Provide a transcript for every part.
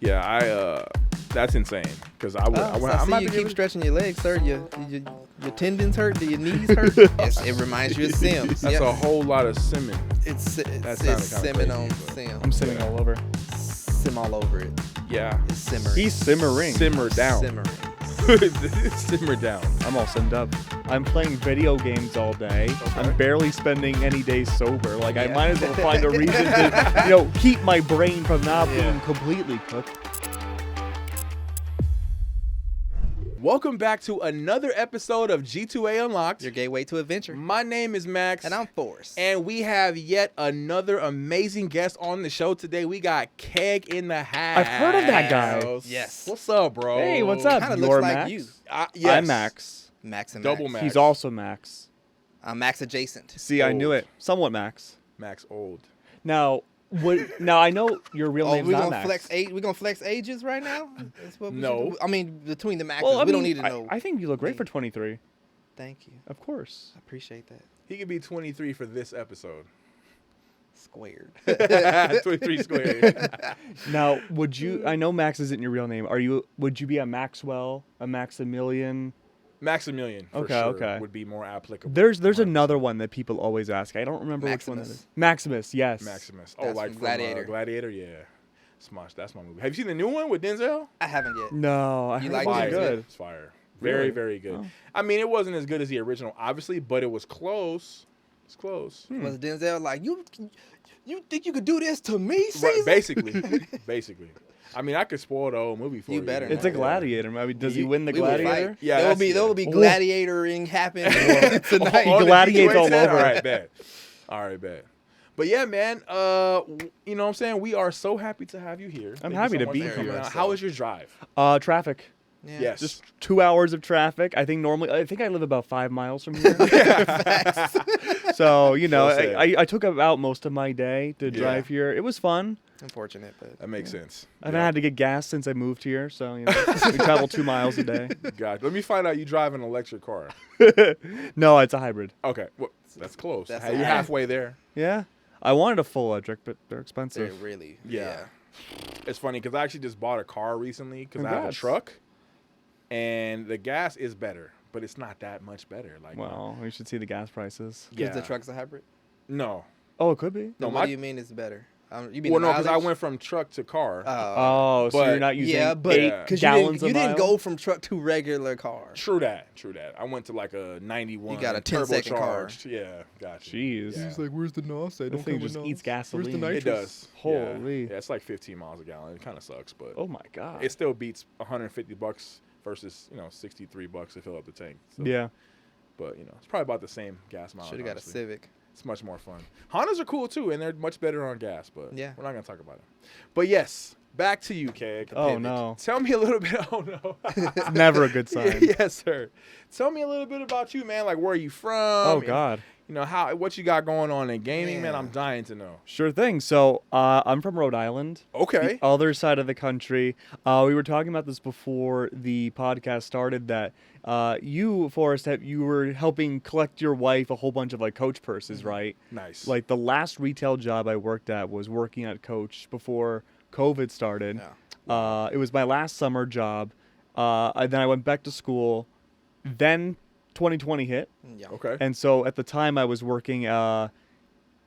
Yeah, that's insane. Because I'm see you keep stretching your legs, sir. Your tendons hurt. Do your knees hurt? It reminds you of Sims. That's a whole lot of simming. It's simming crazy, on but- Sim. I'm simming all over. Sim all over it. Yeah. It's simmering. He's simmering. Simmer down. Simmering. Simmer down. I'm all simmed up. I'm playing video games all day. Okay. I'm barely spending any days sober. Like, I Yeah. might as well find a reason to, keep my brain from not Yeah. being completely cooked. Welcome back to another episode of G2A Unlocked. Your gateway to adventure. My name is Max. And I'm Forrest. And we have yet another amazing guest on the show today. We got Keg in the house. I've heard of that guy. Yes. What's up, bro? Hey, what's up? Kinda You're looks like Max? you. Yes. I'm Max. Max and Double Max. Max. He's also Max. I'm Max adjacent. See, I knew Old. it. Somewhat Max. Max old. Now, I know your real name's we're not gonna Max. flex we're gonna flex ages right now? That's what we No. should do? I mean, between the Maxes, Well, I we mean, don't need to know. I think you look great for 23. Thank you. Of course. I appreciate that. He could be 23 for this episode. Squared. 23 squared. Now, would you? I know Max isn't your real name. Would you be a Maxwell, a Maximilian? Maximilian, for Okay, sure, okay. would be more applicable. There's 100%. another one that people always ask. I don't remember which one that Maximus. is. Maximus, yes. Maximus. That's Like from from Gladiator. Gladiator, yeah. Smosh, that's my movie. Have you seen the new one with Denzel? I haven't yet. No, I You heard like it was Fire. it? good. It's fire. Really? Very, very good. Oh. I mean, it wasn't as good as the original, obviously, but it was close. It's close. Was Denzel like, you think you could do this to me, Caesar? Right, basically. I mean, I could spoil the whole movie for you. You better It's not. a gladiator. I mean, does he You- win the We will gladiator? fight. Yeah, there will be Ooh. gladiatoring happen tonight. Oh, the gladiates G2A all said? over. All right, bet. But yeah, man, you know what I'm saying? We are so happy to have you here. Thank you happy so to much be for coming here. out. How was your drive? Traffic. Yeah. Yes. Just 2 hours of traffic. I think I live about 5 miles from here. So, Well said. I took about most of my day to drive here. It was fun. Unfortunate, but That makes sense. I haven't had to get gas since I moved here, so we travel 2 miles a day. Gotcha. Let me find out you drive an electric car. No, it's a hybrid. Okay, well, that's close. That's Hey, a- you're halfway there. Yeah. I wanted a full electric, but they're they're expensive. really. Yeah. It's funny because I actually just bought a car recently because I have a Congrats. truck, and the gas is better, but it's not that much better. Like, Well, we should see the gas prices. Because yeah, the truck's a hybrid. No, Oh, it could be. No, Then what do you mean it's better? You mean well, the no, because I mileage? went from truck to car. Oh, so but- you're not using yeah, but 8 because gallons you a didn't mile? go from truck to regular car. True that. I went to like a 91. You got a 10-second car. turbocharged. Yeah, gotcha. Jeez. Yeah. He's like, "Where's the NOS? The thing just eats gasoline. It does. Holy. Yeah, it's like 15 miles a gallon. It kind of sucks, but Oh, my God. it still beats $150 versus $63 to fill up the tank. So, Yeah. But it's probably about the same gas mileage. Should have got a honestly. Civic. It's much more fun. Hondas are cool too, and they're much better on gas. But Yeah. we're not gonna talk about it. But yes, back to you, Keg. Oh, Pivot. no. Tell me a little bit. Oh no. It's never a good sign. Yes, sir. Tell me a little bit about you, man. Like, where are you from? Oh, God. What you got going on in gaming, man. Yeah. I'm dying to know. Sure thing. So I'm from Rhode Island. Okay. The other side of the country. We were talking about this before the podcast started that you, Forrest, you were helping collect your wife a whole bunch of like Coach purses, right? Nice. Like the last retail job I worked at was working at Coach before COVID started. Yeah. It was my last summer job. Then I went back to school. Then 2020 hit. Yeah. Okay. And so at the time I was working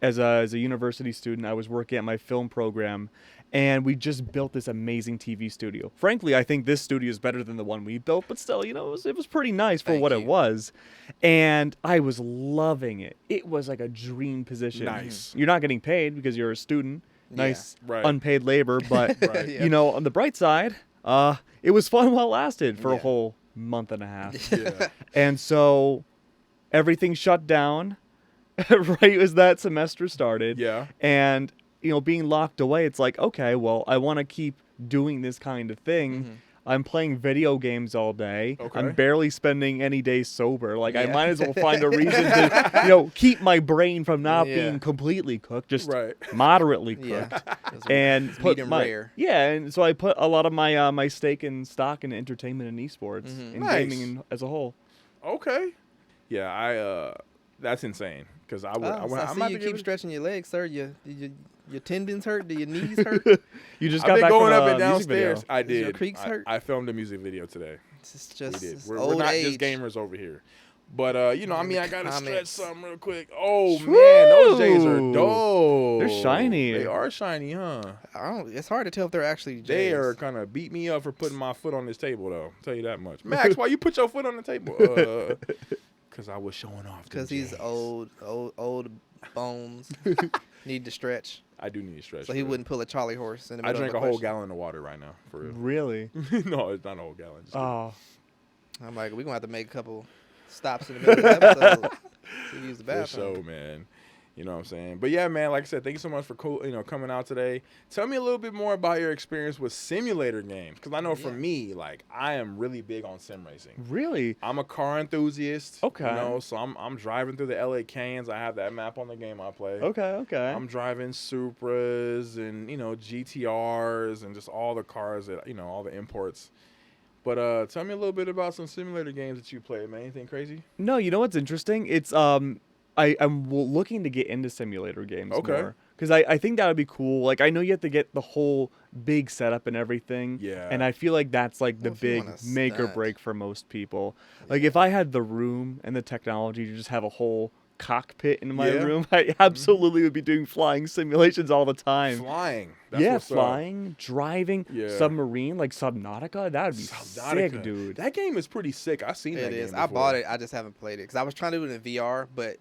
as a university student. I was working at my film program, and we just built this amazing TV studio. Frankly, I think this studio is better than the one we built, but still, it was pretty nice for Thank what you. it was. And I was loving it. It was like a dream position. Nice. You're not getting paid because you're a student. Nice Right. unpaid labor, but Right. Yeah. on the bright side, it was fun while it lasted for a Yeah. whole month and a half. Yeah. And so everything shut down right as that semester started. Yeah. And, being locked away, it's like, okay, well, I want to keep doing this kind of thing. Mhm. I'm playing video games all day. Okay. I'm barely spending any days sober. Like, I Yeah. might as well find a reason to, keep my brain from not Yeah. being completely cooked, just Right. moderately cooked. Yeah. And It's put medium my rare. and so I put a lot of my my stake and stock in entertainment and esports and Nice. gaming as a whole. Okay. Yeah. That's insane because I would. I I'm see about you to give keep it- stretching your legs, sir. your tendons hurt? Do your knees hurt? You just I've got been back going from up a and music video. downstairs. I Is your did. creaks hurt? I filmed a music video today. It's We just did. it's We're old not age. just gamers over here. But you know, I mean, I gotta stretch Comments. something real quick. Oh man, those J's are Woo! dope. They're shiny. They are shiny, huh? It's hard to tell if they're actually J's. They are gonna beat me up for putting my foot on this table, though. I'll tell you that much. Max, why you put your foot on the table? Because I was showing off. Because he's J's. old bones. Need to stretch. I do need to stretch. So he wouldn't pull a Charlie horse in the I middle drank of a a whole question. gallon of water right now, for real. Really? No, it's not a whole gallon. Just kidding. Oh, I'm like, we're going to have to make a couple stops in the middle of the episode to use the For bathroom. sure, man. You know what I'm saying? But yeah, man, like I said, thank you so much for coming out today. Tell me a little bit more about your experience with simulator games. Because I know for Yeah. me, like, I am really big on sim racing. really? I'm a car enthusiast. Okay. You know, so I'm driving through the LA Canyons. I have that map on the game I play. Okay. I'm driving Supras and, GTRs and just all the cars that, all the imports. But tell me a little bit about some simulator games that you play, man. Anything crazy? No, you know what's interesting? It's I'm looking to get into simulator games Okay. more because I think that would be cool. Like I know you have to get the whole big setup and everything. Yeah. And I feel like that's like the Well, if you big wanna make or stunt. break for most people. Like if I had the room and the technology to just have a whole cockpit in my Yeah. room, I absolutely would be doing flying simulations all the time. Flying. That's Yeah, what's up. flying, driving, Yeah. submarine, like Subnautica. That would be Subnautica. sick, dude. That game is pretty sick. I've seen that It is. game I before. bought it. I just haven't played it because I was trying to do it in VR, but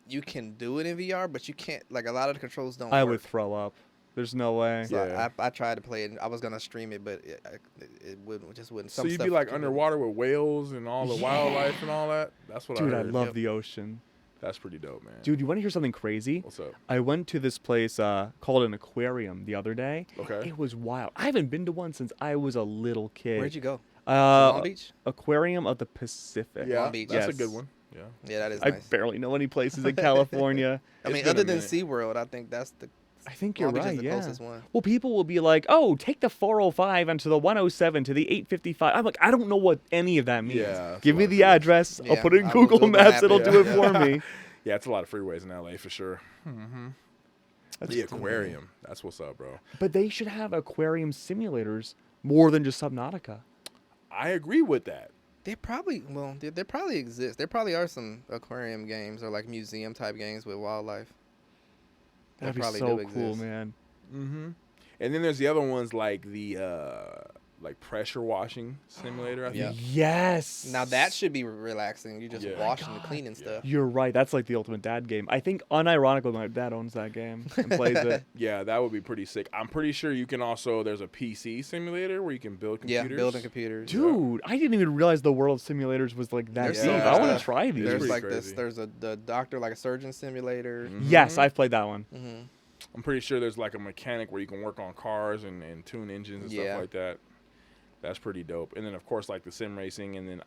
you can do it in VR, but you can't. Like a lot of the controls don't. I work. would throw up. There's no way. So Yeah. I tried to play it. I was gonna stream it, but it wouldn't. Just wouldn't. So Some you'd be stuff like couldn't- underwater with whales and all the Yeah. wildlife and all that? That's what Dude, I I heard. love Yep. the ocean. That's pretty dope, man. Dude, you want to hear something crazy? What's up? I went to this place called an aquarium the other day. Okay. It was wild. I haven't been to one since I was a little kid. Where'd you go? Long Uh, Beach. Aquarium of the Pacific. Yeah, Long Beach. that's a Yes. good one. Yeah. Yeah, that is I nice. barely know any places in California. I It's mean, been a other than minute. SeaWorld, I think that's the. I think you're Long Beach right, is the yeah. closest one. Well, people will be like, "Oh, take the 405 and to the 107 to the 855." I'm like, I don't know what any of that means. Yeah, that's Give a me lot of the freeways. address. I'll Yeah, put it in I will Google Google Maps. Map It'll it, do it yeah. for me. Yeah, it's a lot of freeways in LA for sure. That's The aquarium. That's what's up, bro. But they should have aquarium simulators more than just Subnautica. I agree with that. There probably exist. There probably are some aquarium games or like museum type games with wildlife. That'd They be probably so do cool, exist. man. Mm-hmm. And then there's the other ones like the pressure washing simulator, I think. Yeah. Yes. Now that should be relaxing. You just Yeah. washing and cleaning Yeah. stuff. You're right. That's like the ultimate dad game. I think, unironically, my dad owns that game and plays it. Yeah, that would be pretty sick. I'm pretty sure you can also, there's a PC simulator where you can build Yeah, computers. building computers. Dude, I didn't even realize the world of simulators was like that There's deep. some I want stuff. to try these. It's There's pretty like crazy. this. There's the doctor, like a surgeon simulator. Mhm. Yes, I've played that one. Mm-hmm. I'm pretty sure there's like a mechanic where you can work on cars and tune engines and Yeah. stuff like that. That's pretty dope. And then of course like the sim racing, and then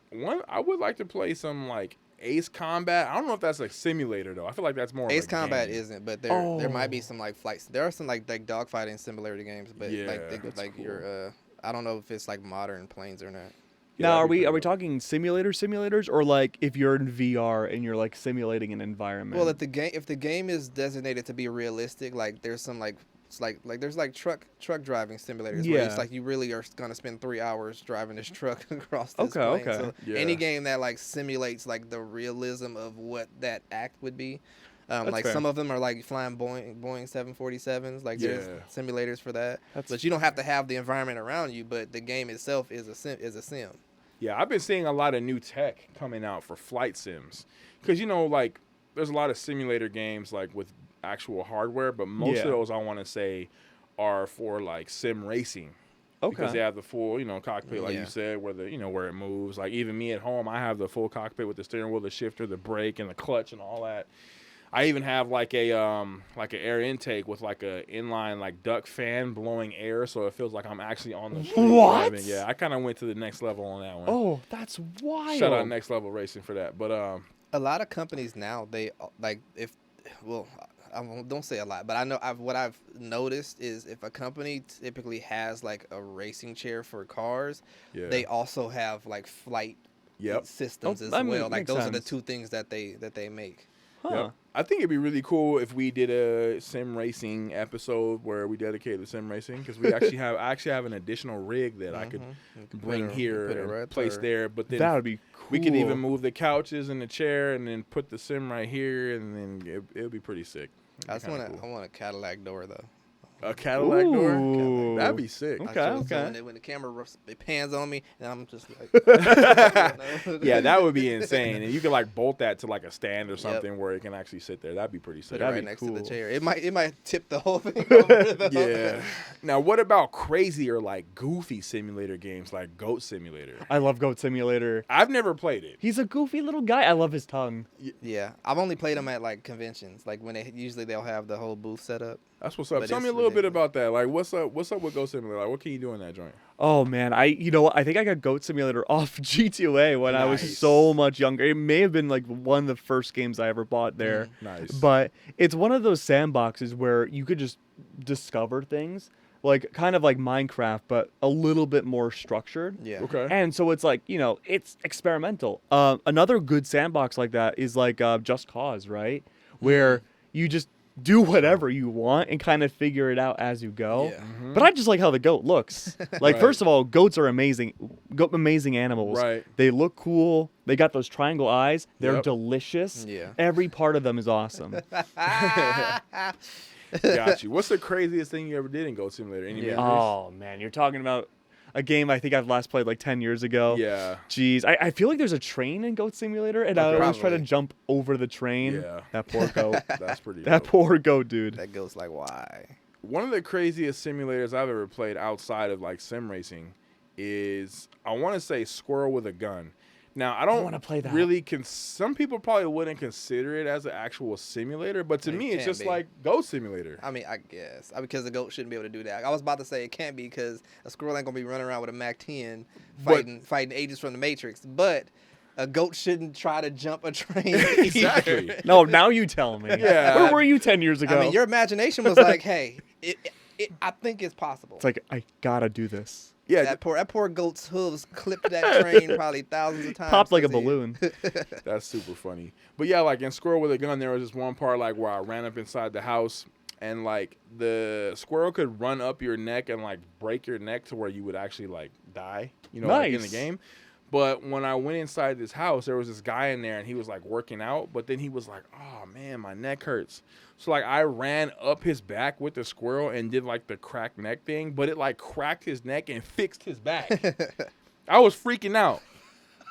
I would like to play some like Ace Combat. I don't know if that's like simulator though. I feel like that's more Ace of a Combat game. isn't, but there might be Oh. some like flights. There are some like dogfighting simulator games, but Yeah, like that's your I don't know if it's like modern planes or not. Yeah, Now, that'd are be we pretty dope. talking simulators, or like if you're in VR and you're like simulating an environment? Well, if the game is designated to be realistic, like there's some like it's like there's like truck driving simulators where it's Yeah. like you really are gonna spend 3 hours driving this truck across this Okay, plane. okay. So Yeah. any game that like simulates like the realism of what that act would be. That's Like fair. some of them are like flying Boeing 747s. Like there's Yeah. simulators for that. That's- But you don't have to have the environment around you. But the game itself is a sim. Yeah, I've been seeing a lot of new tech coming out for flight sims. Because, like, there's a lot of simulator games, like, with actual hardware. But most Yeah. of those, I want to say, are for, like, sim racing. Because okay. they have the full, cockpit, like Yeah. you said, where where it moves. Like, even me at home, I have the full cockpit with the steering wheel, the shifter, the brake, and the clutch and all that. I even have, like, an air intake with, like, a inline, like, duct fan blowing air, so it feels like I'm actually on the street What? driving. Yeah, I kind of went to the next level on that one. Oh, that's wild. Shout out Next Level Racing for that. But A lot of companies now they like don't say a lot, but I know what I've noticed is if a company typically has like a racing chair for cars, yeah, they also have like flight yep. systems Oh, as that well. Like makes those are the sense. two things that they make. Huh. Yep. I think it'd be really cool if we did a sim racing episode where we dedicated to sim racing, because I actually have an additional rig that I could bring here and place there. But then That would be cool. we could even move the couches and the chair and then put the sim right here, and then it would be pretty sick. I want a Cadillac door though. A Cadillac door? Ooh. That'd be sick. Okay. When the camera pans on me, and I'm just like, Yeah, that would be insane. And you could like bolt that to like a stand or something where it can actually sit there. That'd be pretty sick. put it right be next to cool. the chair. It might tip the whole thing over though. Yeah. Now, what about crazy or like goofy simulator games like Goat Simulator? I love Goat Simulator. I've never played it. He's a goofy little guy. I love his tongue. Yeah, I've only played them at like conventions, like when they'll have the whole booth set up. That's what's up. But Tell it's me a little bit ridiculous. about that. Like, what's up with Goat Simulator? Like, what can you do in that joint? Oh man, you know what? I think I got Goat Simulator off G2A when I was Nice. so much younger. It may have been like one of the first games I ever bought there. Nice. But it's one of those sandboxes where you could just discover things, like kind of like Minecraft, but a little bit more structured. Yeah. Okay. And so it's like, it's experimental. Another good sandbox like that is like Just Cause, right? Where you just do whatever you want and kind of figure it out as you go. Yeah. Mm-hmm. But I just like how the goat looks. Like, Right. first of all, goats are amazing. Amazing animals. Right. They look cool. They got those triangle eyes. They're Yep. delicious. Yeah. Every part of them is awesome. Got you. What's the craziest thing you ever did in Goat Simulator? Any Yeah. memories? Oh, man. You're talking about a game I think I've last played like 10 years ago. Yeah. Jeez. I feel like there's a train in Goat Simulator, and I Okay. always try to Probably. jump over the train. Yeah. That poor goat. That's pretty That dope. poor goat, dude. That goes like, why? One of the craziest simulators I've ever played outside of like sim racing is, I want to say, Squirrel with a Gun. Now, I don't wanna play that. really some people probably wouldn't consider it as an actual simulator, but to It me it's can just be. like Goat Simulator. I mean, I guess because the goat shouldn't be able to do that. I was about to say it can't be because a squirrel ain't gonna be running around with a Mac 10 fighting agents from the Matrix. But a goat shouldn't try to jump a train. Exactly. either. No, now you tell me. Yeah. Where were you 10 years ago? I mean, your imagination was like, hey, I think it's possible. It's like, I gotta do this. Yeah, that poor goat's hooves clipped that train probably thousands of times. Popped like a to see it. balloon. that's super funny. But yeah, like in Squirrel with a Gun, there was this one part like where I ran up inside the house and like the squirrel could run up your neck and like break your neck to where you would actually like die, like in the Nice. game. But when I went inside this house, there was this guy in there and he was like working out, but then he was like, oh man, my neck hurts. So like I ran up his back with the squirrel and did like the crack neck thing, but it like cracked his neck and fixed his back. I was freaking out.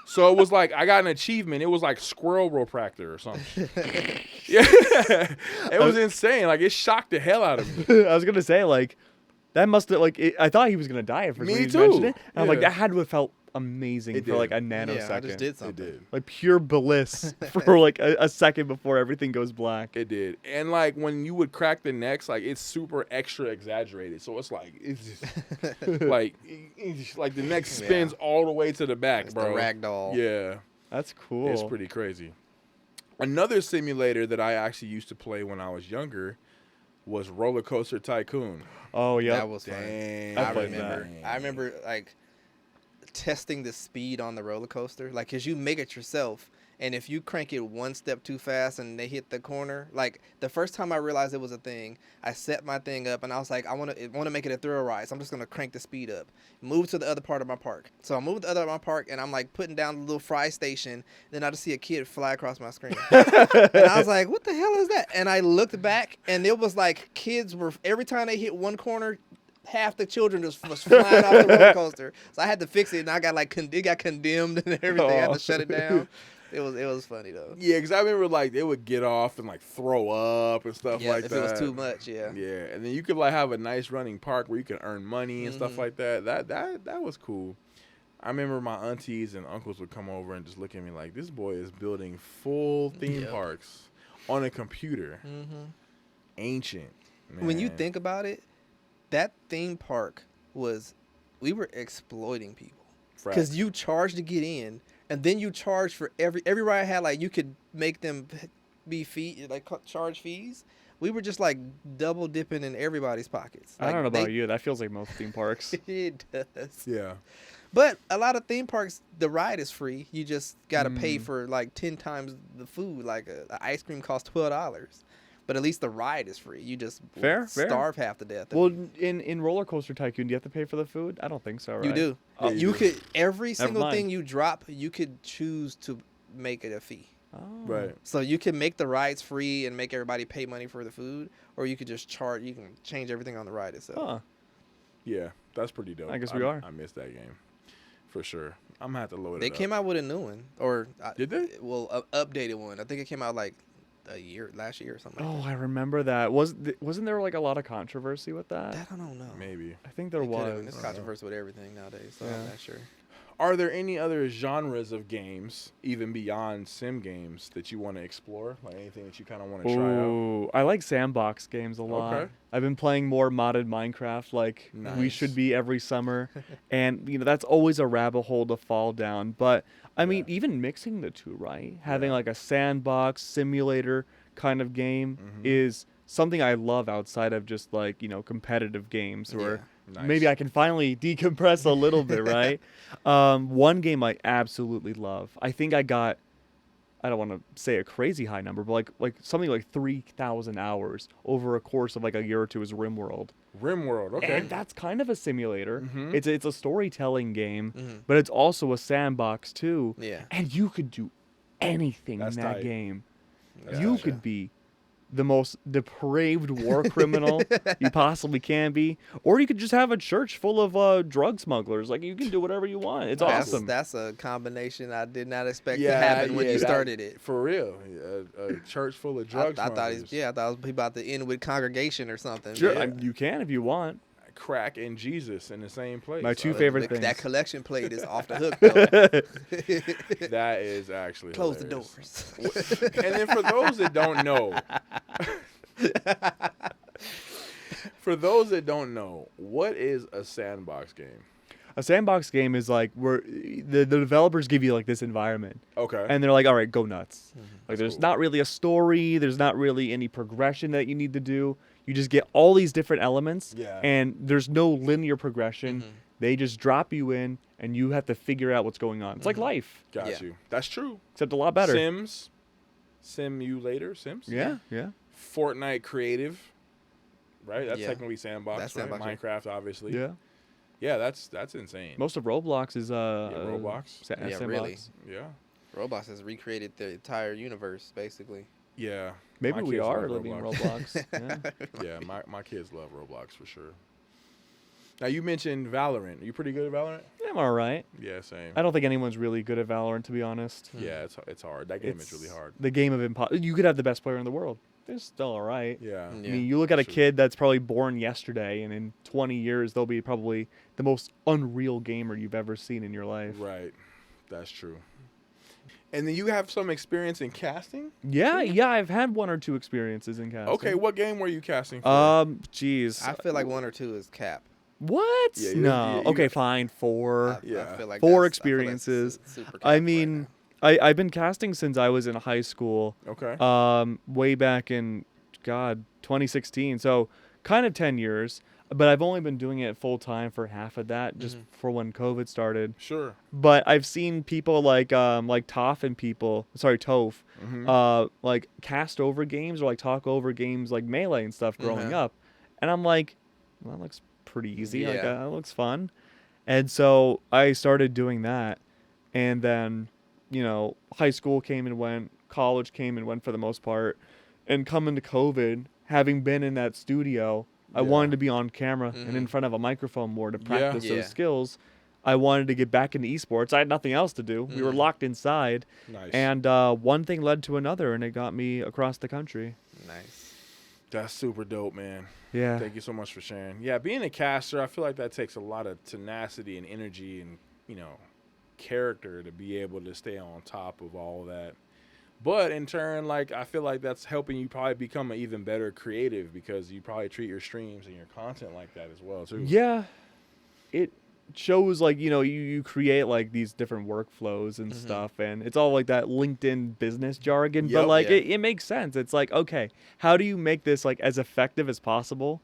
So it was like I got an achievement. It was like squirrel repractor or something. Yeah. It was insane. Like it shocked the hell out of me. I was gonna say, like, that must have, like, I thought he was gonna die at first Me when you too. mentioned it. And I'm like, Yeah. that had to have felt amazing It for did. like a Yeah, nanosecond. I just did It something. did. Like pure bliss for like a second before everything goes black. It did. And like when you would crack the necks, like it's super extra exaggerated. So it's like it's just like the neck spins all the way to the back, It's bro. the ragdoll. Yeah. That's cool. It's pretty crazy. Another simulator that I actually used to play when I was younger was Roller Coaster Tycoon. Oh yeah. That was fun. Dang. I I played remember. I remember like testing the speed on the roller coaster, like, cause you make it yourself, and if you crank it one step too fast and they hit the corner, like the first time I realized it was a thing, I set my thing up and I was like, I want to make it a thrill ride, so I'm just gonna crank the speed up, move to the other part of my park. So I moved to the other part of my park and I'm like putting down the little fry station. Then I just see a kid fly across my screen, and I was like, what the hell is that? And I looked back and it was like kids were every time they hit one corner, half the children was flying off the roller coaster. So I had to fix it, and I got like it got condemned and everything. I had to shut it down. It was funny though. Yeah, because I remember like they would get off and like throw up and stuff Yeah, like if that. it was too much, yeah. Yeah, and then you could like have a nice running park where you can earn money and Mm-hmm. stuff like that. That was cool. I remember my aunties and uncles would come over and just look at me like, this boy is building full theme Yep. parks on a computer. Mm-hmm. Ancient. When you man. think about it, that theme park we were exploiting people because Facts. you charged to get in, and then you charged for every ride had like you could make them be charge fees. we were just like double dipping in everybody's pockets. I Like, don't know about you. That feels like most theme parks. It does. Yeah. But a lot of theme parks, the ride is free. You just gotta pay for like 10 times the food. Like a ice cream costs $12, but at least the ride is free. You just Fair. starve half to death. Well, in Roller Coaster Tycoon, do you have to pay for the food? I don't think so, right? You do. Yeah, you you do. could every single mind. thing you drop, you could choose to make it a fee. Oh. Right. So you can make the rides free and make everybody pay money for the food, or you could just charge. You can change everything on the ride itself. Huh. Yeah, that's pretty dope. I guess we are. I missed that game, for sure. I'm gonna have to load They it up. came out with a new one, or Did they? Well, updated one. I think it came out like last year or something. Oh, Like I remember that. Wasn't there like a lot of controversy with that? that. I don't know. Maybe. I think there It could've was. been. It's controversial with everything nowadays, so I'm Yeah. not sure. Are there any other genres of games, even beyond sim games, that you want to explore? Like anything that you kind of want to try out? Ooh, I like sandbox games a lot. Okay. I've been playing more modded Minecraft like we Nice. should be every summer. And that's always a rabbit hole to fall down. But I mean, Yeah. even mixing the two, right? Having Yeah. like a sandbox simulator kind of game Mhm. is something I love outside of just like, competitive games where Nice. maybe I can finally decompress a little bit, right? One game I absolutely love. I think I don't want to say a crazy high number, but like something like 3,000 hours over a course of like a year or two is RimWorld. RimWorld. Okay. And that's kind of a simulator. Mhm. It's a storytelling game, Mhm. but it's also a sandbox too. Yeah. And you could do anything That's in that tight. game. That's You tight. could be the most depraved war criminal you possibly can be, or you could just have a church full of drug smugglers. Like you can do whatever you want. It's awesome. That's a combination I did not expect to Yeah, happen when yeah, you that- started it. For real. A church full of drugs. I thought I thought it was about to end with congregation or something. Sure, Yeah. you can if you want. Crack and Jesus in the same place. My two But favorite that things. collection plate is off the hook though. That is actually Close the hilarious. doors. And then for those that don't know, what is a sandbox game? A sandbox game is like where the developers give you like this environment, Okay. and they're like, "All right, go nuts." Like, That's there's cool. not really a story. There's not really any progression that you need to do. You just get all these different elements, Yeah. and there's no linear progression. Mhm. They just drop you in, and you have to figure out what's going on. It's like life, Got Yeah. you. That's true. except a lot better. Simulator, Sims. Yeah. Fortnite Creative, right? That's Yeah. technically Sandbox, That's right? Sandbox, yeah. Minecraft, obviously. Yeah. Yeah, that's insane. Most of Roblox is Roblox. Yeah, Sandbox. really. Yeah. Roblox has recreated the entire universe basically. Yeah. Maybe My we kids are love living in Roblox. Roblox. Yeah. Yeah, my kids love Roblox for sure. Now you mentioned Valorant. Are you pretty good at Valorant? I'm all right. Yeah, same. I don't think anyone's really good at Valorant, to be honest. Yeah, it's hard. That game is It's really hard. The game of you could have the best player in the world. They're still all right. Yeah. Yeah. I mean, you look at a True. kid that's probably born yesterday, and in 20 years, they'll be probably the most unreal gamer you've ever seen in your life. Right. That's true. And then you have some experience in casting? Yeah, I've had one or two experiences in casting. Okay, what game were you casting for? Geez. I feel like 1 or 2 is cap. What? Yeah, no. you- Okay, fine. 4. Yeah. I feel like 4 that's- I feel like experiences. it's super cap I right mean, now. I've been casting since I was in high school. Okay. Way back in 2016. So kind of 10 years. But I've only been doing it full time for half of that, just for when COVID started. Sure. But I've seen people like Toph and Toph, Mhm. like cast over games or like talk over games like Melee and stuff growing Mhm. up, and I'm like, well, that looks pretty easy. Like Yeah. that looks fun, and so I started doing that, and then high school came and went, college came and went for the most part, and coming to COVID, having been in that studio. I Yeah. wanted to be on camera and in Mhm. front of a microphone more to practice Yeah. those skills. I wanted to get back into esports. I had nothing else to do. We were Mhm. locked inside, Nice. and one thing led to another, and it got me across the country. Nice. That's super dope, man. Yeah. Thank you so much for sharing. Yeah, being a caster, I feel like that takes a lot of tenacity and energy and, character to be able to stay on top of all that. But in turn, like, I feel like that's helping you probably become an even better creative because you probably treat your streams and your content like that as well, too. Yeah. shows like you create like these different workflows and stuff, and it's all like that LinkedIn business jargon, but Yep. like Yeah. it makes sense. It's like, okay, how do you make this like as effective as possible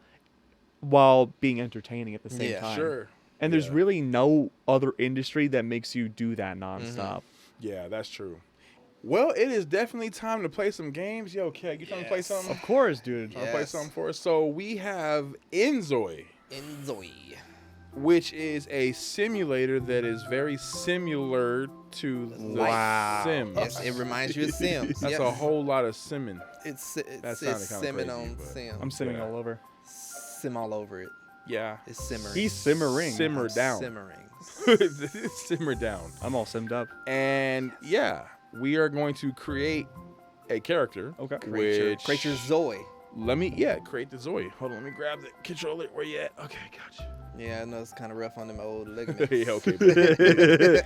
while being entertaining at the same Yeah, time? Sure. And there's Yeah. really no other industry that makes you do that Mm-hmm. nonstop. Yeah, that's true. Well, it is definitely time to play some games. Yo, Keg, you trying to play Yes. something? Of course, dude. Trying to play Yes. something for us? So we have Inzoi, Inzoi. which is a simulator that is very similar to the Wow. Sims. Yes, it reminds you of Sims. That's Yes. a whole lot of simming. It's That it's sounded kinda simming crazy, on but- Sim. I'm simming Yeah. all over. Sim all over it. Yeah. It's simmering. He's simmering. Simmer I'm down. Simmering. Simmer down. I'm all simmed up. And yeah, we are going to create a character. Okay. Create your Zoe. Let me, create the Zoe. Hold on, let me grab the controller. Where you at? Okay, gotcha. Yeah, I know it's kind of rough on them old ligaments. Yeah, okay, buddy.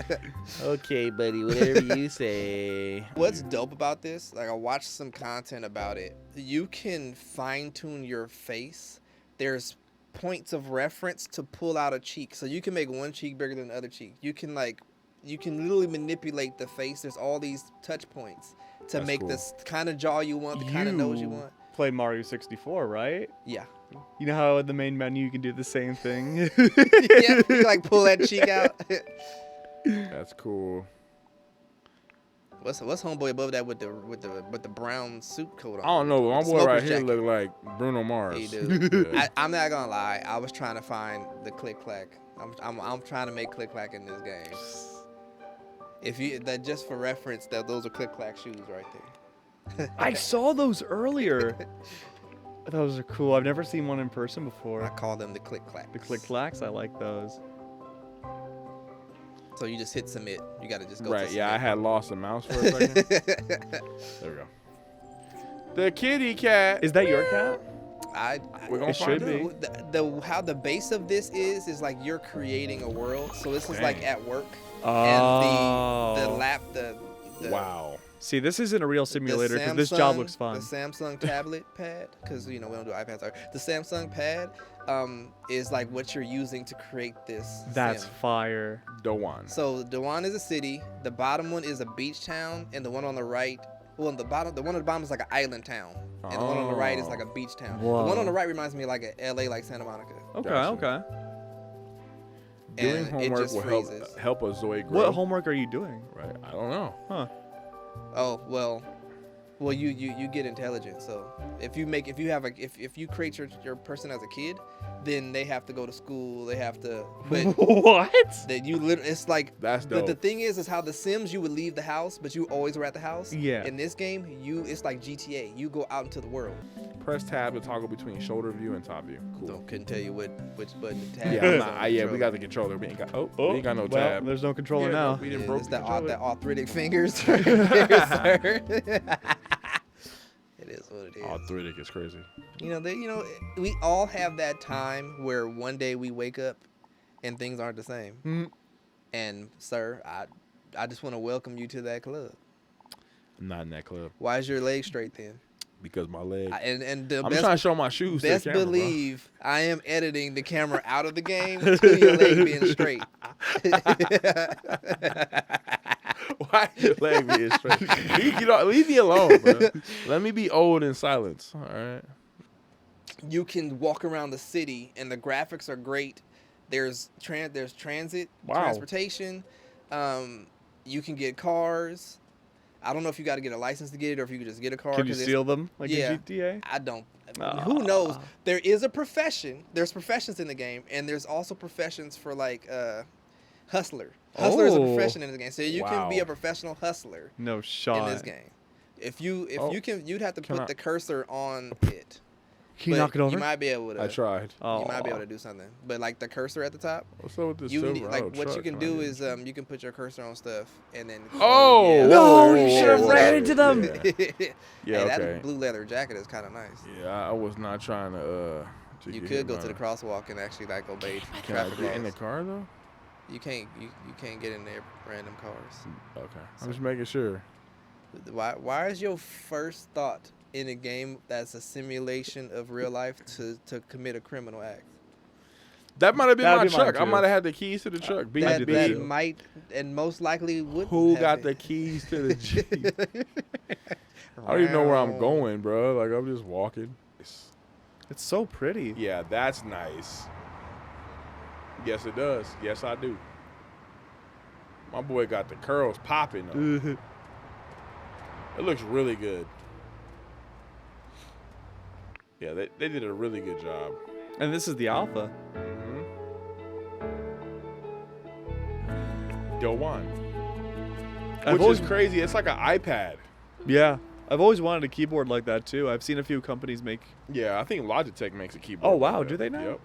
Okay, buddy, whatever you say. What's dope about this? Like, I watched some content about it. You can fine tune your face. There's points of reference to pull out a cheek, so you can make one cheek bigger than the other cheek. You can literally manipulate the face. There's all these touch points to That's make cool. this kind of jaw you want, the kind of nose you want. Play Mario 64, right? Yeah. You know how in the main menu you can do the same thing? Yeah, you can like pull that cheek out. That's cool. What's homeboy above that with the brown suit coat on? I don't know, but my With the boy right smoker's here jacket. look like Bruno Mars. He do. Yeah. I'm not gonna lie. I was trying to find the click clack. I'm trying to make click clack in this game. If you that just for reference, those are click clack shoes right there. I saw those earlier. Those are cool. I've never seen one in person I before. call them the click clacks. The click clacks, I like those. So you just hit submit. You gotta just go. Right, to yeah, I submit. had lost the mouse for a second. There we go. The kitty cat. Is that your cat? We're gonna It find should be. out. The how the base of this is like you're creating a world. So this is like Dang. at work, Oh. and the Wow. See, this isn't a real simulator because this Samsung- job looks fun. The Samsung tablet pad, because we don't do iPads. The Samsung pad is like what you're using to create this. That's sim. fire. Dewan. So Dewan is a city. The bottom one is a beach town, and the one on the right, the one at the bottom is like an island town, and the one on the right is like a beach town. The one Whoa. on the right reminds me of like a LA, like Santa Monica. Okay, Gotcha. okay. Doing And it homework just will freezes. help a Zoe grow. What homework are you doing? Right. I don't know. Huh. Oh well, you get intelligent. So if you create your person as a kid, then they have to go to school. They have to. But What? that you literally, it's like That's the dope. thing is how the Sims you would leave the house, but you always were at the house. Yeah. In this game, it's like GTA. You go out into the world. Press tab to toggle between shoulder view and top view. Cool. So couldn't tell you which button to tap. Yeah, I'm not, we got the controller. We ain't got. We ain't got no well, tab. there's no controller Yeah, now. We didn't Yeah, broke it's the that controller. arthritic fingers. Right there, sir. It is what it is. Arthritic is crazy. We all have that time where one day we wake up and things aren't the same. Mm. And sir, I just want to welcome you to that club. I'm not in that club Why is your leg straight then? because my leg. And the I'm best, trying to show my shoes. best to the camera, believe I am editing the camera out of the game to your leg being straight. Bro. Why your leg being straight? Leave me alone, bro. Let me be old in silence. All right. You can walk around the city and the graphics are great. There's transit, Wow. transportation. You can get cars. I don't know if you got to get a license to get it or if you could just get a car. Can you 'cause steal them like yeah. in GTA? I don't. Ah. Who knows? There is a profession. There's professions in the game, and there's also professions for like hustler. Hustler is a Oh. profession in the game, so you can be Wow. a professional hustler No shot. in this game. If you Oh. can, you'd have to Can put I- the cursor on it. Can you But knock it over? You might be able to. I tried. Oh. You might be able to do something, but like the cursor at the top, What's up with this you silver? need, like Oh, what you truck, can man. do is you can put your cursor on stuff and then. Oh, yeah. No, whoa, you whoa, should have whoa, ran whoa. into them. Yeah, Hey, okay. that blue leather jacket is kind of nice. Yeah, I was not trying to. You get could hit go by to the it. crosswalk and actually like obey Can I traffic get in the laws. car though? You can't get in there random cars. Okay, I'm just making sure. Why is your first thought in a game that's a simulation of real life to commit a criminal act? That might have been That'd my be mine, truck. I too. might have had the keys to the truck. Beans, That beans. might and most likely would. Who got the keys to the Jeep? I don't even know where I'm going, bro. Like, I'm just walking. It's so pretty. Yeah, that's nice. Yes, it does. Yes, I do. My boy got the curls popping. Though. It looks really good. Yeah, they did a really good job. And this is the alpha. Dewan. I've Which always- is crazy. It's like an iPad. Yeah. I've always wanted a keyboard like that too. I've seen a few companies make Yeah, I think Logitech makes a keyboard. Oh, wow, like do that. they now? Yep.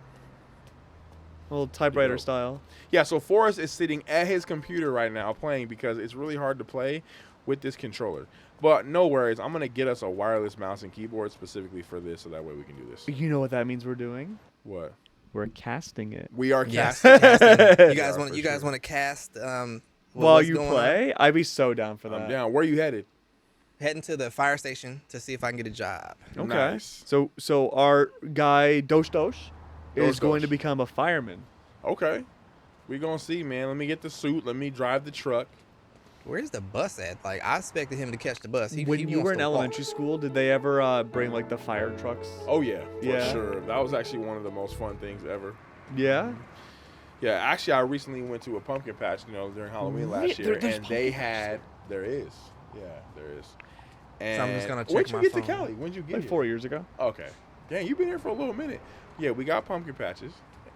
a little typewriter Yep. style. Yeah, so Forrest is sitting at his computer right now playing because it's really hard to play with this controller. But no worries, I'm going to get us a wireless mouse and keyboard specifically for this so that way we can do this. You know what that means we're doing? What? We're casting it. We are Yes. casting. You guys Yeah, want for you guys sure. want to cast While what's you going on? play, I'd be so down for that. I'm down. Where you headed? Heading to the fire station to see if I can get a job. Okay. Nice. So our guy Dosh is going to Dosh. become a fireman. Okay. We going to see, man. Let me get the suit. Let me drive the truck. Where's the bus at? Like I expected him to catch the bus. When he you wants were in to walk. elementary school, did they ever bring like the fire trucks? Oh, yeah. For Yeah. sure. That was actually one of the most fun things ever. Yeah. Yeah, actually, I recently went to a pumpkin patch, during Halloween last year, There's and they had. There is, yeah, there is. And I'm just gonna check when'd you my get to phone. Cali? When'd you get Like here? 4 years ago. Okay, dang, you've been here for a little minute. Yeah, we got pumpkin patches,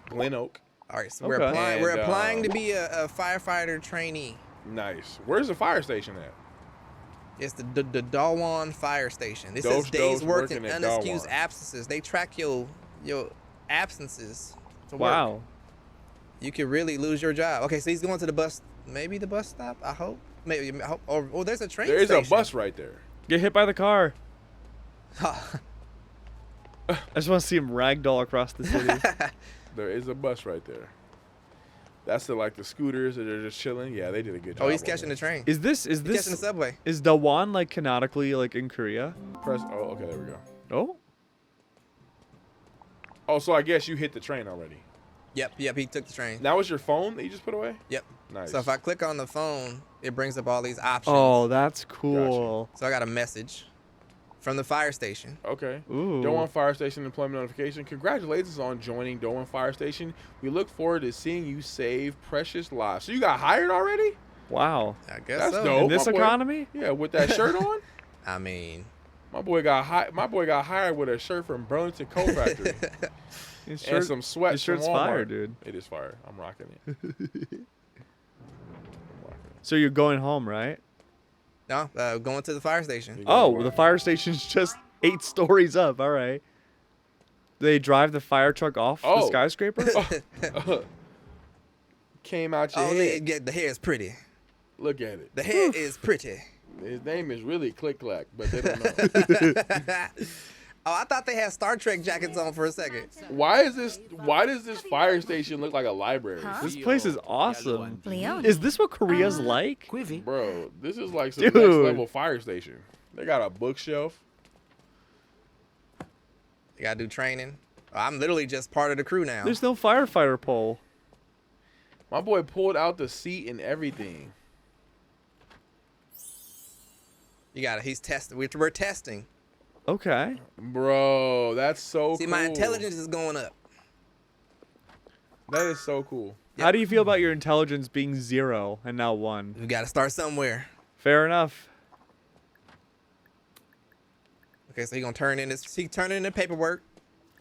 Glen Oak, All right, so Okay. we're And, applying to be a firefighter trainee. nice. Where's the fire station at? It's the Dawan Fire Station. This Dosh is days Dosh worked and working at unexcused Dawan. absences. They track your absences to work. Wow. You could really lose your job. Okay, so he's going to the bus, maybe the bus stop. I hope. Maybe. I hope, or there's a train. There is a station. bus right there. Get hit by the car. I just want to see him ragdoll across the city. There is a bus right there. That's the scooters that are just chilling. Yeah, they did a good job. Oh, he's on catching the this. train. Is this He's catching the subway. is Dawan like canonically like in Korea? Press. Oh, okay, there we go. Oh. Oh, so I guess you hit the train already. Yep. He took the train. That was your phone that you just put away? Yep. Nice. So if I click on the phone, it brings up all these options. Oh, that's cool. So I got a message from the fire station. Okay. Ooh. Dowan Fire Station employment notification. Congratulations on joining Dowan Fire Station. We look forward to seeing you save precious lives. So you got hired already? Wow. I guess That's so. dope. In this my boy. economy? Yeah, with that shirt on. I mean, My boy got hired with a shirt from Burlington Coal Factory His and some sweats. his shirt's from Walmart. fire, dude. It is fire. I'm rocking it. I'm rocking it. So you're going home, right? no, going to the fire station. Oh, the fire station's just 8 stories up. All right. They drive the fire truck off the Oh. skyscraper? Came out your Oh, head. the hair is pretty. Look at it. The hair is pretty. His name is really Click Clack, but they don't know. Oh, I thought they had Star Trek jackets on for a second. Why does this fire station look like a library? This place is awesome. Leon. Is this what Korea's like? Bro, this is like some Dude. next level fire station. They got a bookshelf. You gotta do training. I'm literally just part of the crew now. There's no firefighter pole. My boy pulled out the seat and everything. You got it. He's testing. We're testing. Okay. Bro, that's so See, cool. my intelligence is going up. That is so cool. How do you feel about your intelligence being 0 and now 1? We gotta start somewhere. Fair enough. Okay, so he gonna turn in this. He turning in the paperwork.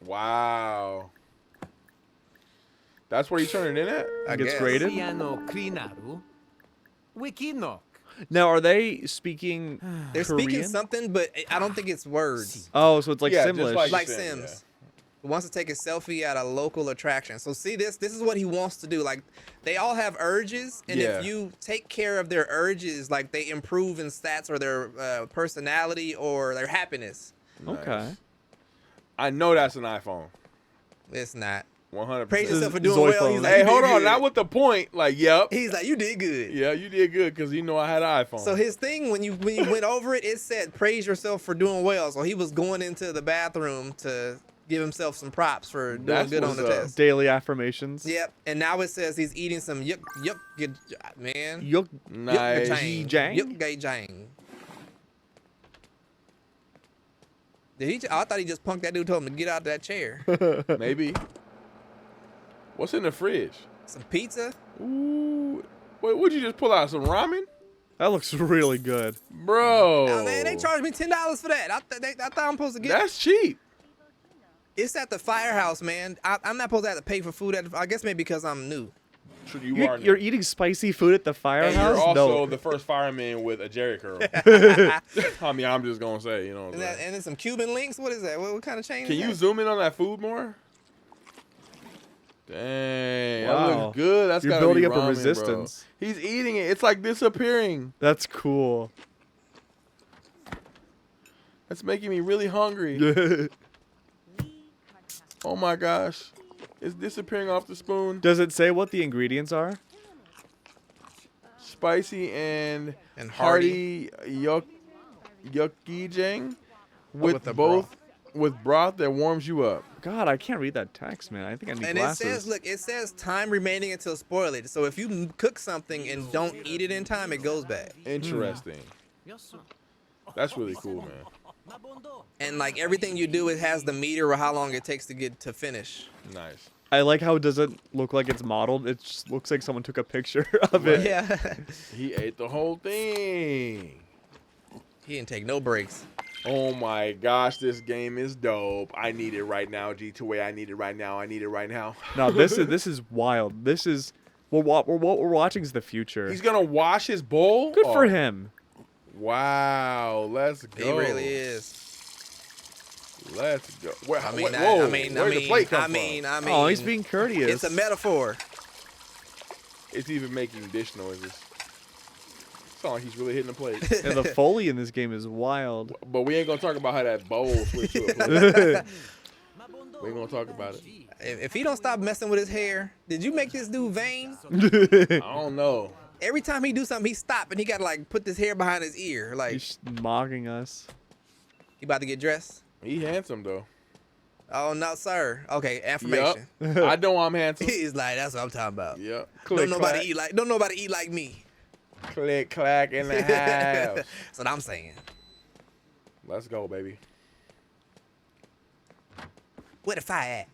Wow. That's where you turn it in at? I Gets guess. graded? Krinaru. Wikino. Now, are they speaking They're Korean? speaking something, but I don't think it's words. Oh, so it's like Yeah, just Simlish. Like Sim, Sims. He wants to take a selfie at a local attraction. So see this? This is what he wants to do. Like they all have urges, and Yeah. if you take care of their urges, like they improve in stats or their personality or their happiness. Okay. Nice. I know that's an iPhone. It's not. 100%. Praise This yourself is for doing Zoe well. He's phone. like, Hey, you hold did on. good. Not with the point. Like, yep. He's like, you did good. Yeah, you did good because you know I had an iPhone. So his thing, when you went over it, it said praise yourself for doing well. So he was going into the bathroom to give himself some props for doing That's good on the what's up. test. Daily affirmations. Yep. And now it says he's eating some man. Yuk Nice. Jang? Jang. I thought he just punked that dude, told him to get out of that chair. Maybe. What's in the fridge? Some pizza. Ooh. Wait, would you just pull out some ramen? That looks really good. Bro. Oh, man, they charged me $10 for that. I thought I'm supposed to get. That's cheap. It's at the firehouse, man. I'm not supposed to have to pay for food. I guess maybe because I'm new. You're eating spicy food at the And firehouse? you're also No. the first fireman with a Jerry curl. I mean, I'm just gonna say, you know. What I'm saying. And then some Cuban links. What is that? What kind of chain? Can is you that? zoom in on that food more? Dang, that Wow. looks good. That's You're gotta building be up a ramen, bro. resistance. He's eating it. It's like disappearing. That's cool. That's making me really hungry. Oh my gosh, it's disappearing off the spoon. Does it say what the ingredients are? Spicy and hearty. hearty yukijang with with the both with broth that warms you up. God, I can't read that text, man. I think I need And glasses. it says time remaining until spoilage. So if you cook something and don't eat it in time, it goes bad. Interesting. That's really cool, man. And like everything you do, it has the meter or how long it takes to get to finish. Nice. I like how it doesn't look like it's modeled. It just looks like someone took a picture of it. Yeah. He ate the whole thing. He didn't take no breaks. Oh my gosh, this game is dope. I need it right now, G2A. I need it right now. I need it right now. No, this is wild. This is what we're watching is the future. He's gonna wash his bowl. Good for Oh, him. Wow, let's go. He really is. Let's go. Where, I mean, whoa, I mean, where'd the plate come Oh, he's being courteous. It's a metaphor. from? It's even making dish noises. Sound like he's really hitting the plate. And the Foley in this game is wild. But we ain't gonna talk about how that bowl switched to a plate. We ain't gonna talk about it. If he don't stop messing with his hair, did you make this dude vain? I don't know. Every time he do something, he stop and he gotta like put this hair behind his ear. Like He's mocking us. he about to get dressed. He handsome though. Oh no, sir. Okay, affirmation. Yup. I know I'm handsome. He's like, that's what I'm talking about. Yep. Don't Click, nobody clack. eat like me. Click clack in the house. That's what I'm saying. Let's go, baby. Where the fire at?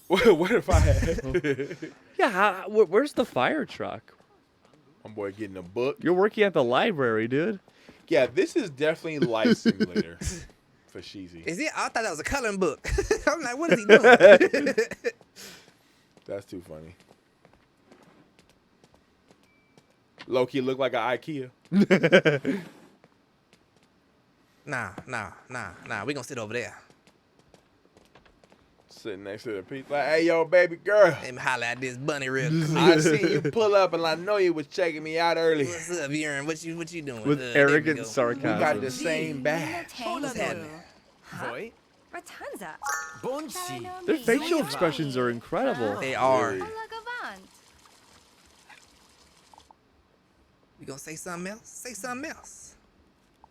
What if I had Yeah, where's the fire truck? my boy getting a book? You're working at the library, dude. Yeah, this is definitely Life Simulator for Sheezy. Is it? I thought that was a coloring book. I'm like, what is he doing? That's too funny. Low-key look like an IKEA. Nah. We gonna sit over there. Sitting next to the pizza. Like, hey, yo, baby girl. Let me holler at this bunny real quick. I seen you pull up and I know you was checking me out early. What's up, Urine? What you doing? With there we arrogant go. We sarcasm. got the same bag. What's happening? Voi? Ratanza. Bonsi. Their facial expressions are incredible. They are. Very. Olagavant. You gonna say something else? Say something else.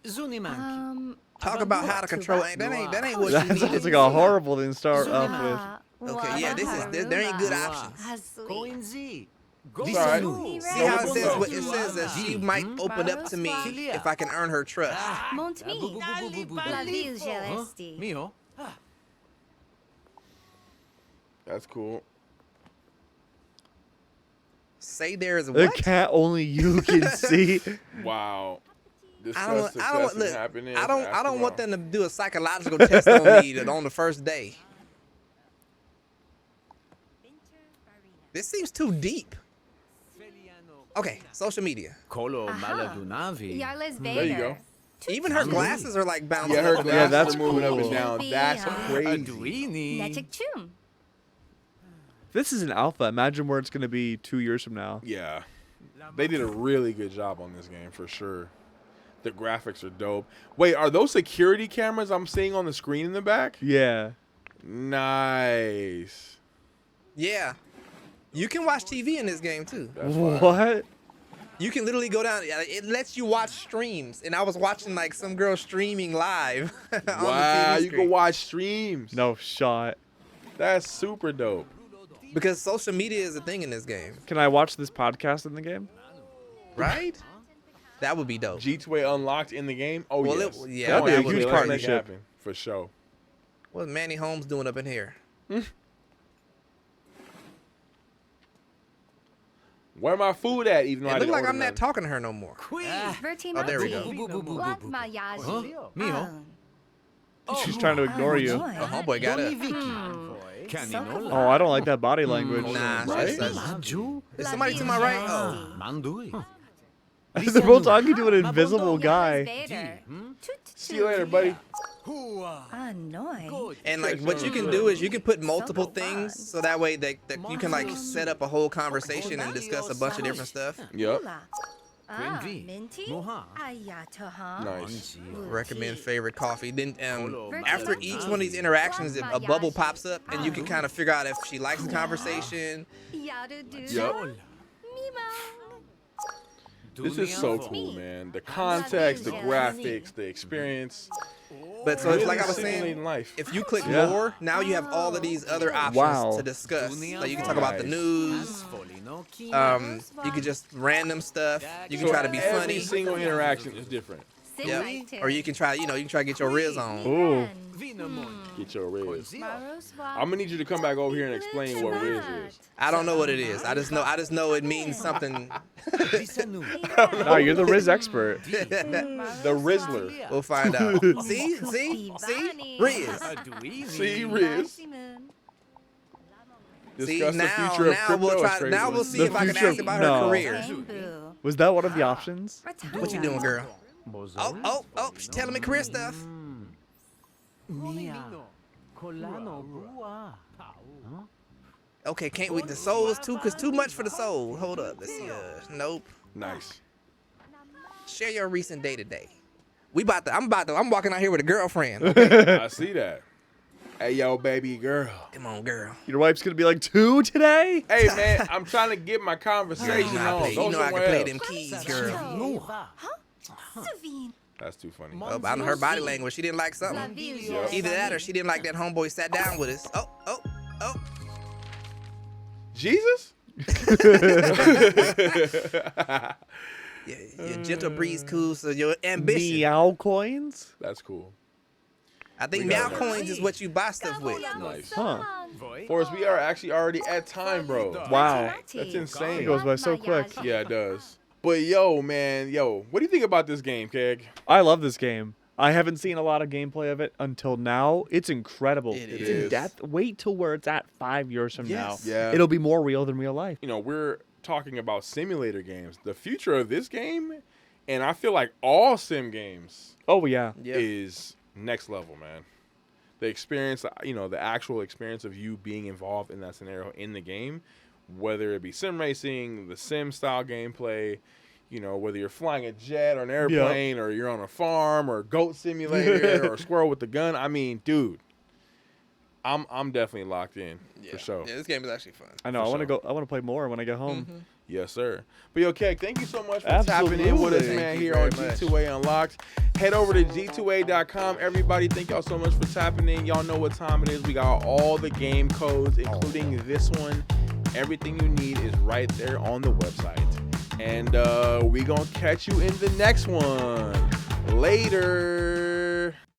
Zunimanki. Talk about how to control. That ain't what you That need. sounds like a horrible thing to start off Okay, yeah, there ain't good options. Coinzi. It's all right. See how it says? It says that she might open up to me if I can earn her trust. Montmi. La ville celesti. Mio? That's cool. Say there is with. The what? cat only you can see. Wow. I don't Success look. and happiness I after don't want all. them to do a psychological test on me on the first day. This seems too deep. Okay, social media. Colo maladunavi. Jarles There you go. Vader. Even her glasses are like bouncing. Yeah, her up and glasses that's are moving up cool. and down. That's crazy. Aduini. Nechik chum. This is an alpha. Imagine where it's going to be 2 years from now. Yeah. They did a really good job on this game for sure. The graphics are dope. Wait, are those security cameras I'm seeing on the screen in the back? Yeah. Nice. Yeah. You can watch TV in this game too. That's fire. What? You can literally go down. It lets you watch streams, and I was watching like some girl streaming live. on the Wow, TV you screen. can watch streams. No shot. That's super dope. Because social media is a thing in this game, Can I watch this podcast in the game? right? That would be dope. G2A unlocked in the game. Oh Well, yes. yeah, Come that'd on, be a Apple, huge let's make it partnership. happen, for sure. What's Manny Holmes doing up in here? Where my food at? Even though I It look didn't like order I'm not nothing. talking to her no more. Vertino. Oh, there we go. What mayaji? Mio. She's trying to ignore you. Oh, homeboy got up. Caninola. Oh, I don't like that body language. Nah, Right? she's like, Maju. is somebody to my right? Oh, Mandui. They're both talking to an invisible guy. See you later, buddy. Annoy. and like what you can do is you can put multiple things, so that way that you can like set up a whole conversation and discuss a bunch of different stuff. Yep. Quenvi. Minty? Moha. Ayatoha. Nice. Recommend favorite coffee. Then after each one of these interactions, a bubble pops up, and you can kind of figure out if she likes the conversation. Yarudu. Yep. Mimang. This is so cool, man. The context, the graphics, the experience. But so it's like I was Simulating saying, life. if you click Yeah. more, now you have all of these other options Wow. to discuss. Like you can talk about the news. You can just random stuff. You can So try to be every funny. single interaction is different. Yep. Or you can try, to get your riz on. Ooh. Get your Riz. I'm gonna need you to come back over here and explain what Riz is. I don't know what it is. I just know it means something. No, you're the Riz expert. The Rizzler. We'll find out. See, Riz. See, Riz. See, Discuss the now future of crypto. we'll It's try. crazy. Now we'll see The if I can future ask of- about no. her career. Was that one of the options? What you doing, girl? Oh, she's telling me career stuff. Okay, can't we? The soul is too much for the soul. Hold up, let's see. Nope. Nice. Share your recent day to day. I'm walking out here with a girlfriend. I see that. Hey, yo, baby girl. Come on, girl. Your wife's gonna be like 2 today? Hey, man, I'm trying to get my conversation on. You Go know I can somewhere play else. them keys, girl. Savine. That's too funny. Oh, I know her body language. She didn't like something. Yep. Either that or she didn't like that homeboy sat down with us. Oh. Jesus? Your gentle breeze cool, so your ambition. Meow coins? That's cool. I think We meow got coins is what you buy stuff with. Nice. Huh. Forrest, we are actually already at time, bro. Wow. That's insane. It goes by so quick. Yeah, it does. But yo, man, what do you think about this game, Keg? I love this game. I haven't seen a lot of gameplay of it until now. It's incredible. It It's is. in depth. Wait till where it's at 5 years from Yes. now. Yeah. It'll be more real than real life. You know, we're talking about simulator games. The future of this game, and I feel like all sim games Oh, yeah. is next level, man. The experience, the actual experience of you being involved in that scenario in the game, whether it be sim racing, the sim style gameplay, whether you're flying a jet or an airplane or you're on a farm or a goat simulator or a squirrel with the gun. I mean, dude, I'm definitely locked in for sure. Yeah, this game is actually fun. I know. For I want to sure. go. I want to play more when I get home. Yes, sir. But yo, Keg, thank you so much for tapping in with us, Absolutely. man, Thank you here on very much. G2A Unlocked. Head over to G2A.com. Everybody, thank y'all so much for tapping in. Y'all know what time it is. We got all the game codes, including this one. Everything you need is right there on the website. And we going to catch you in the next one. Later.